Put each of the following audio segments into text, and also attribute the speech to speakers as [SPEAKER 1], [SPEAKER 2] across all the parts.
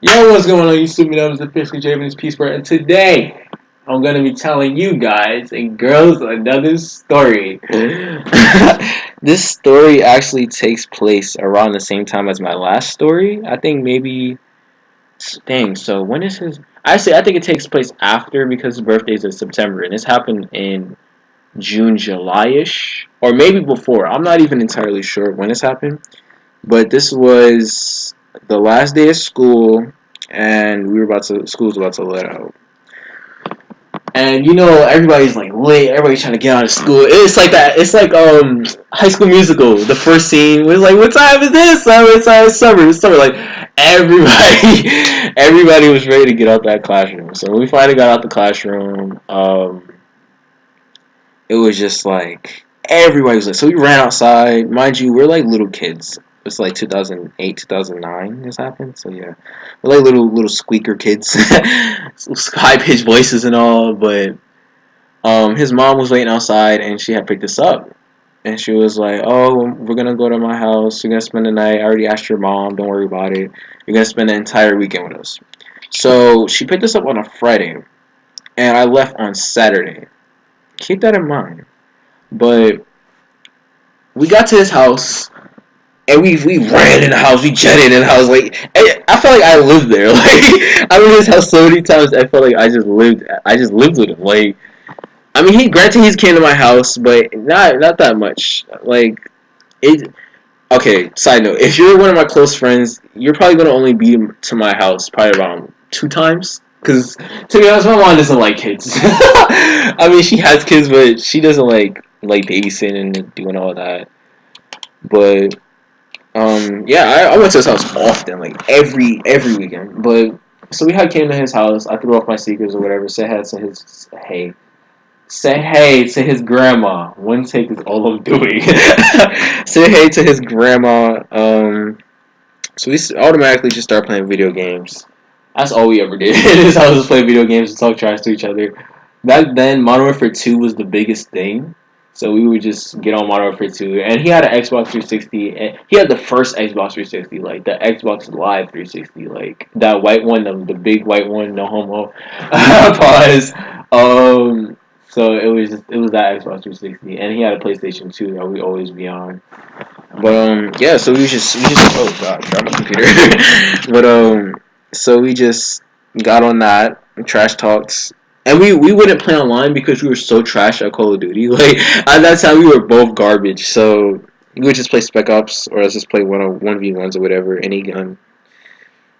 [SPEAKER 1] Yo, what's going on, YouTube? My name is officially Japanese Peace Bird, and today I'm gonna be telling you guys and girls another story. This story actually takes place around the same time as my last story. I think maybe. Dang. So when is his? Actually, I think it takes place after because his birthday is in September, and this happened in June, July-ish, or maybe before. I'm not even entirely sure when this happened, but this was the last day of school, and school was about to let out. And everybody's like late. Everybody's trying to get out of school. It's like that. It's like High School Musical. The first scene was like, "What time is this? What time is summer? It's summer." Like everybody, everybody was ready to get out that classroom. So when we finally got out the classroom, it was just like everybody was like. So we ran outside. Mind you, we're like little kids. It's like 2008, 2009 this happened. So yeah, we're like little squeaker kids, high pitched voices and all. But his mom was waiting outside and she had picked us up. And she was like, "Oh, we're gonna go to my house. You're gonna spend the night. I already asked your mom. Don't worry about it. You're gonna spend the entire weekend with us." So she picked us up on a Friday, and I left on Saturday. Keep that in mind. But we got to his house. And we ran in the house, we jetted in the house. Like I felt like I lived there. Like I was in his house so many times. I felt like I just lived with him. Like I mean, he came to my house, but not that much. Like it. Okay. Side note: if you're one of my close friends, you're probably gonna only be to my house probably around 2 times. Cause to be honest, my mom doesn't like kids. I mean, she has kids, but she doesn't like babysitting and doing all that. But yeah, I went to his house often, like every weekend. But so we had came to his house. I threw off my sneakers or whatever. Said hey to his grandma. One take is all I'm doing. Said hey to his grandma. So we automatically just start playing video games. That's all we ever did. In his house was play video games and talk trash to each other. Back then, Modern Warfare 2 was the biggest thing. So we would just get on Modern Warfare 2. And he had an Xbox 360. And he had the first Xbox 360, like the Xbox Live 360. Like that white one, the big white one, no homo. Pause. So it was that Xbox 360. And he had a PlayStation 2 that we always be on. But yeah, so we just oh god, drop my computer. But so we just got on that, trash talks. And we wouldn't play online because we were so trash at Call of Duty. Like at that time we were both garbage. So we would just play Spec Ops or let's just play 1v1s or whatever, any gun.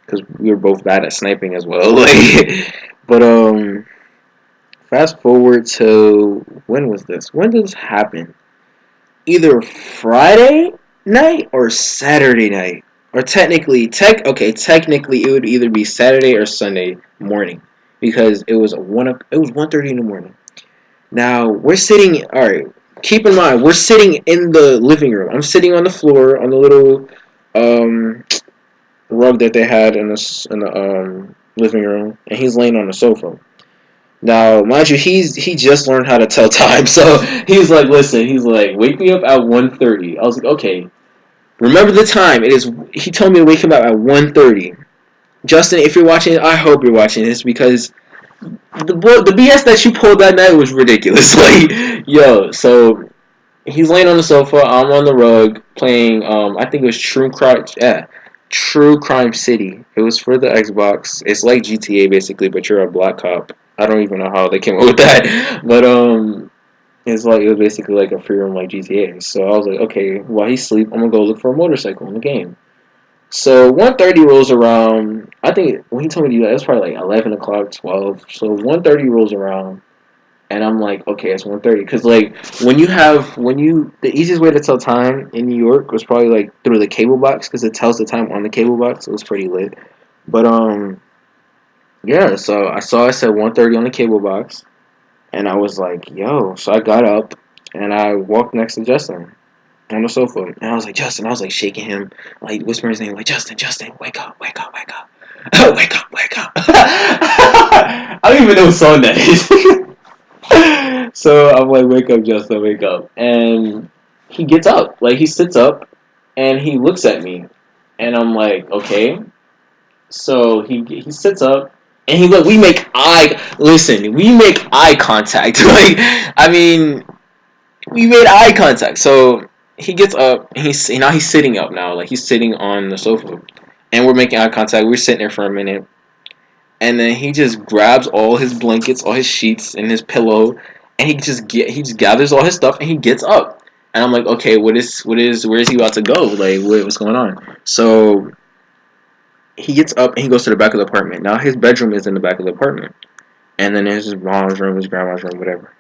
[SPEAKER 1] Because we were both bad at sniping as well. Like but fast forward to when was this? When did this happen? Either Friday night or Saturday night. Or technically it would either be Saturday or Sunday morning because it was 1:30 in the morning. Now we're sitting. All right, keep in mind we're sitting in the living room. I'm sitting on the floor on the little um, rug that they had in the living room, and he's laying on the sofa. Now, mind you, he just learned how to tell time, so he's like, listen, he's like, wake me up at 1:30. I was like, okay, remember the time. It is. He told me to wake him up at 1:30. Justin, if you're watching, I hope you're watching this because the BS that you pulled that night was ridiculous. Like, yo, so he's laying on the sofa. I'm on the rug playing. I think it was True Crime. Yeah, True Crime City. It was for the Xbox. It's like GTA basically, but you're a black cop. I don't even know how they came up with that, but it's like it was basically like a free roam like GTA. So I was like, okay, while he's asleep, I'm gonna go look for a motorcycle in the game. So 1:30 rolls around. I think when he told me to do that, it was probably like 11 o'clock, 12. So 1:30 rolls around, and I'm like, okay, it's 1:30. Because like the easiest way to tell time in New York was probably like through the cable box because it tells the time on the cable box. It was pretty lit. But yeah. So I said 1:30 on the cable box. And I was like, yo. So I got up and I walked next to Justin on the sofa. And I was like, Justin. I was like shaking him, like whispering his name, like, Justin, Justin, wake up, wake up, wake up. Wake up, wake up. I don't even know what song that is. So I'm like, wake up, Justin, wake up. And he gets up. Like, he sits up and he looks at me. And I'm like, okay. So he sits up and we make eye contact. Like I mean, we made eye contact. So he gets up and he's sitting up now, like he's sitting on the sofa, and we're making eye contact. We're sitting there for a minute, and then he just grabs all his blankets, all his sheets, and his pillow, and he just gathers all his stuff and he gets up. And I'm like, okay, where is he about to go? Like, what's going on? So he gets up and he goes to the back of the apartment. Now his bedroom is in the back of the apartment, and then there's his mom's room, his grandma's room, whatever.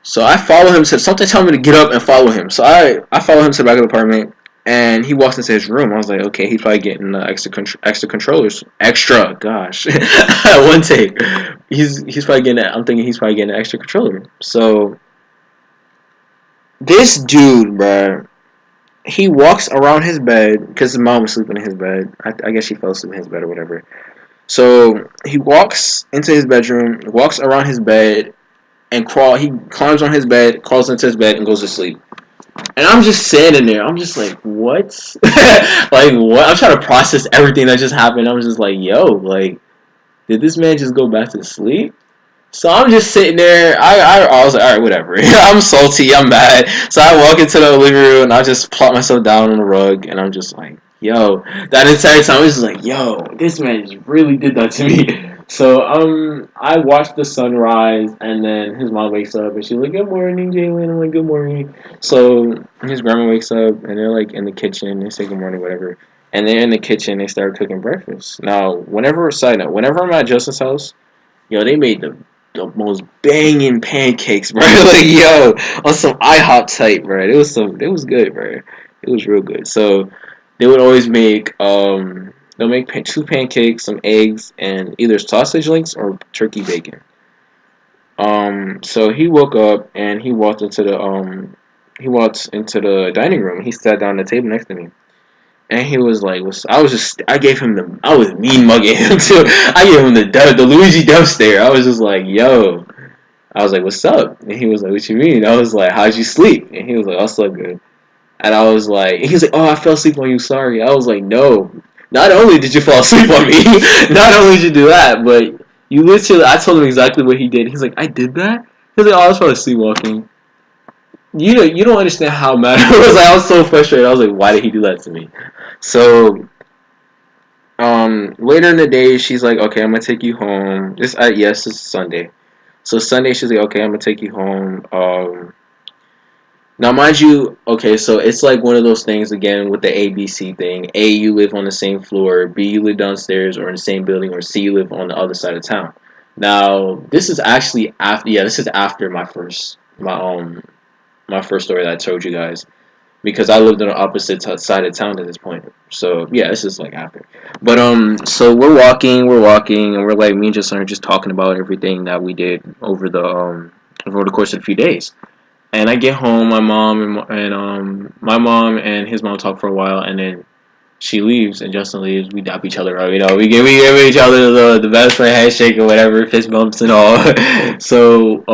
[SPEAKER 1] So I follow him. So something tell me to get up and follow him. So I follow him to the back of the apartment, and he walks into his room. I was like, okay, he's probably getting extra controllers. Extra, gosh, one take. He's probably getting. I'm thinking he's probably getting an extra controller. So this dude, bruh, he walks around his bed because his mom was sleeping in his bed. I guess she fell asleep in his bed or whatever. So he walks into his bedroom, walks around his bed, and he climbs on his bed, crawls into his bed, and goes to sleep. And I'm just standing there. I'm just like, what? Like, what? I'm trying to process everything that just happened. I'm just like, yo, like, did this man just go back to sleep? So I'm just sitting there. I was like, all right, whatever. I'm salty. I'm mad. So I walk into the living room and I just plop myself down on the rug, and I'm just like, yo. That entire time I was just like, yo, this man just really did that to me. So I watched the sunrise, and then his mom wakes up and she's like, "Good morning, Jalen." I'm like, "Good morning." So his grandma wakes up and they're like in the kitchen. They say good morning, whatever. And they're in the kitchen. They start cooking breakfast. Now, side note, whenever I'm at Justin's house, yo, they made the most banging pancakes, bro. Like, yo, on some IHOP type, bro. It was good, bro. It was real good. So they would always make they'll make two pancakes, some eggs, and either sausage links or turkey bacon. So he woke up and he walked into the dining room. He sat down at the table next to me. And he was like, I was mean mugging him too. I gave him the Luigi Dove stare. I was just like, yo. I was like, what's up? And he was like, what you mean? I was like, how'd you sleep? And he was like, I slept good. And I was like, he was like, oh, I fell asleep on you, sorry. I was like, no. Not only did you fall asleep on me, not only did you do that, but you literally, I told him exactly what he did. He's like, I did that? He was like, oh, I was probably sleepwalking. You don't understand how mad I was. Like, I was so frustrated. I was like, why did he do that to me? So later in the day, she's like, okay, I'm gonna take you home. This is Sunday. So Sunday, she's like, okay, I'm gonna take you home. Now, mind you, okay, so it's like one of those things again with the ABC thing. A, you live on the same floor. B, you live downstairs or in the same building. Or C, you live on the other side of town. Now, this is actually after. Yeah, this is after my first story that I told you guys, because I lived on the opposite side of town at this point. So yeah, this is like after. But so we're walking, and we're like, me and Justin are just talking about everything that we did over the course of a few days. And I get home, my mom and his mom talk for a while, and then she leaves, and Justin leaves. We dap each other up, we give each other the best friend handshake or whatever, fist bumps and all. So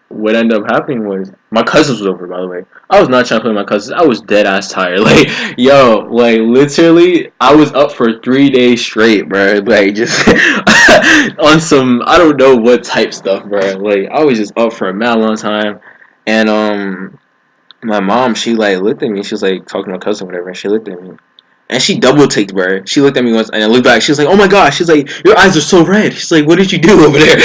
[SPEAKER 1] what ended up happening was my cousins was over, by the way. I was not trying to play with my cousins. I was dead ass tired. Like, yo, like literally I was up for 3 days straight, bro. Like just on some I don't know what type stuff, bro. Like I was just up for a mad long time. And my mom, she like looked at me, she was like talking to my cousin or whatever, and she looked at me. And she double taked, bro. She looked at me once, and I looked back. She was like, "Oh my gosh!" She's like, "Your eyes are so red." She's like, "What did you do over there?"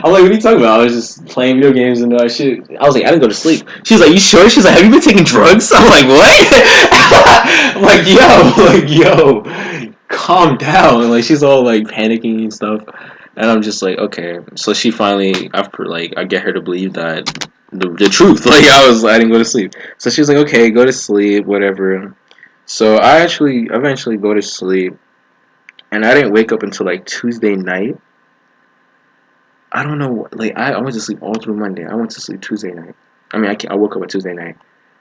[SPEAKER 1] I'm like, "What are you talking about?" I was just playing video games and shit. I was like, "I didn't go to sleep." She's like, "You sure?" She's like, "Have you been taking drugs?" I'm like, "What?" I'm like, yo, calm down. And like, she's all like panicking and stuff, and I'm just like, okay. So she finally, after like, I get her to believe that the truth. Like, I didn't go to sleep. So she was like, "Okay, go to sleep, whatever." So I actually eventually go to sleep, and I didn't wake up until like Tuesday night. I don't know, like I went to sleep all through Monday. I went to sleep Tuesday night. I mean, I woke up on Tuesday night,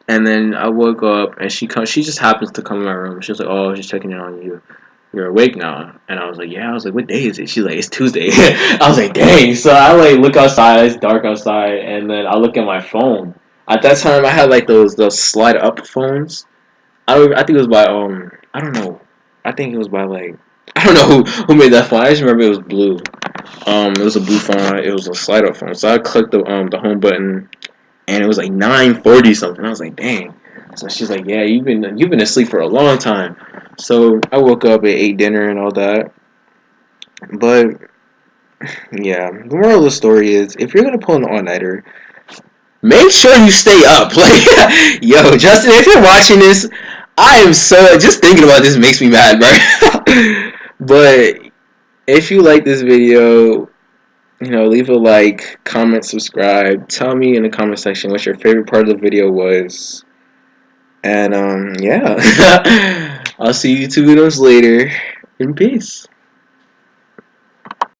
[SPEAKER 1] and then I woke up, and she comes. She just happens to come in my room. She was like, "Oh, just checking in on you. You're awake now." And I was like, "Yeah." I was like, "What day is it?" She's like, "It's Tuesday." I was like, "Dang!" So I like look outside. It's dark outside, and then I look at my phone. At that time, I had like those slide up phones. I think it was by I don't know. I think it was by like I don't know who made that phone. I just remember it was blue. It was a blue phone. It was a slide-up phone. So I clicked the home button, and it was like 9:40 something. I was like, dang. So she's like, yeah, you've been asleep for a long time. So I woke up and ate dinner and all that. But yeah, the moral of the story is, if you're gonna pull an all-nighter, make sure you stay up. Like, yo, Justin, if you're watching this, I am so just thinking about this makes me mad, bro. But if you like this video, leave a like, comment, subscribe. Tell me in the comment section what your favorite part of the video was. And yeah, I'll see you two videos later. In peace.